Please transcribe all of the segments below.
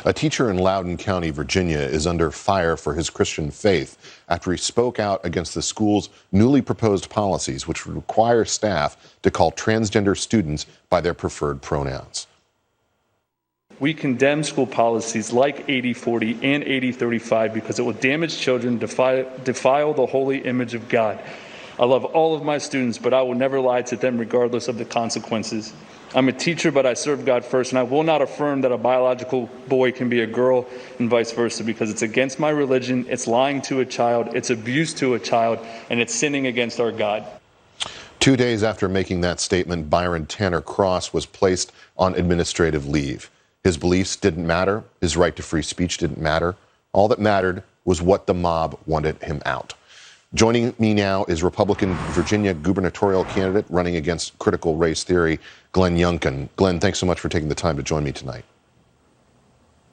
A teacher in Loudoun County, Virginia, is under fire for his Christian faith after he spoke out against the school's newly proposed policies, which would require staff to call transgender students by their preferred pronouns. We condemn school policies like 80-40 and 80-35 because it will damage children, defile the holy image of God. I love all of my students, but I will never lie to them regardless of the consequences. I'm a teacher, but I serve God first, and I will not affirm that a biological boy can be a girl and vice versa because it's against my religion, it's lying to a child, it's abuse to a child, and it's sinning against our God. 2 days after making that statement, Byron Tanner Cross was placed on administrative leave. His beliefs didn't matter. His right to free speech didn't matter. All that mattered was what the mob wanted him out. Joining me now is Republican Virginia gubernatorial candidate running against critical race theory, Glenn Youngkin. Glenn, thanks so much for taking the time to join me tonight.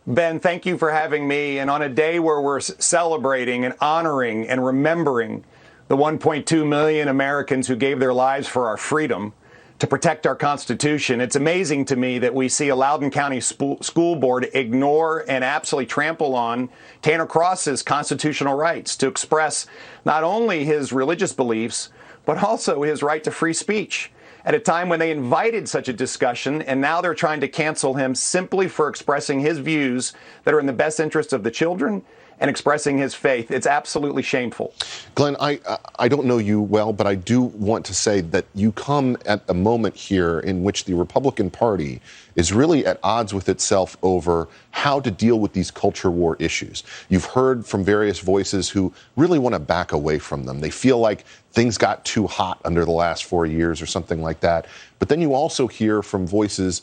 Ben, thank you for having me. And on a day where we're celebrating and honoring and remembering the 1.2 million Americans who gave their lives for our freedom, to protect our Constitution, it's amazing to me that we see a Loudoun County school board ignore and absolutely trample on Tanner Cross's constitutional rights to express not only his religious beliefs, but also his right to free speech at a time when they invited such a discussion, and now they're trying to cancel him simply for expressing his views that are in the best interest of the children and expressing his faith. It's absolutely shameful. Glenn, I don't know you well, but I do want to say that you come at a moment here in which the Republican Party is really at odds with itself over how to deal with these culture war issues. You've heard from various voices who really want to back away from them. They feel like things got too hot under the last 4 years or something like that. But then you also hear from voices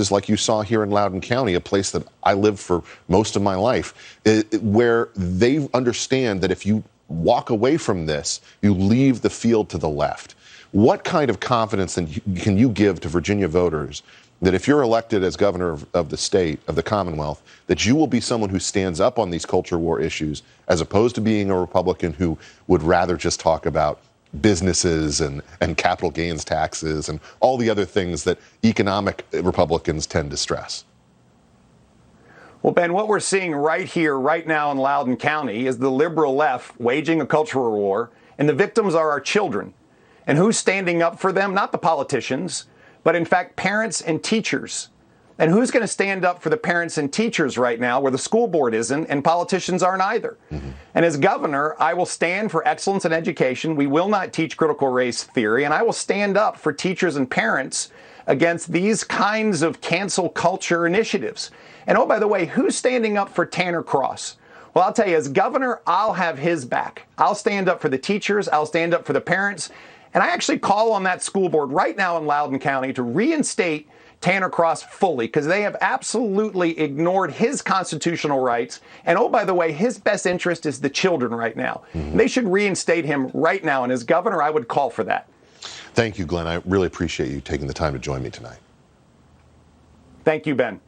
like you saw here in Loudoun County, a place that I lived for most of my life, where they understand that if you walk away from this, you leave the field to the left. What kind of confidence can you give to Virginia voters that if you're elected as governor of the state, of the Commonwealth, that you will be someone who stands up on these culture war issues, as opposed to being a Republican who would rather just talk about businesses and capital gains taxes and all the other things that economic Republicans tend to stress? Well, Ben, what we're seeing right here, right now in Loudoun County is the liberal left waging a cultural war, and the victims are our children. And who's standing up for them? Not the politicians, but in fact, parents and teachers. And who's going to stand up for the parents and teachers right now where the school board isn't and politicians aren't either? Mm-hmm. And as governor, I will stand for excellence in education. We will not teach critical race theory. And I will stand up for teachers and parents against these kinds of cancel culture initiatives. And oh, by the way, who's standing up for Tanner Cross? Well, I'll tell you, as governor, I'll have his back. I'll stand up for the teachers. I'll stand up for the parents. And I actually call on that school board right now in Loudoun County to reinstate Tanner Cross fully, because they have absolutely ignored his constitutional rights. And oh, by the way, his best interest is the children right now. Mm-hmm. They should reinstate him right now. And as governor, I would call for that. Thank you, Glenn. I really appreciate you taking the time to join me tonight. Thank you, Ben.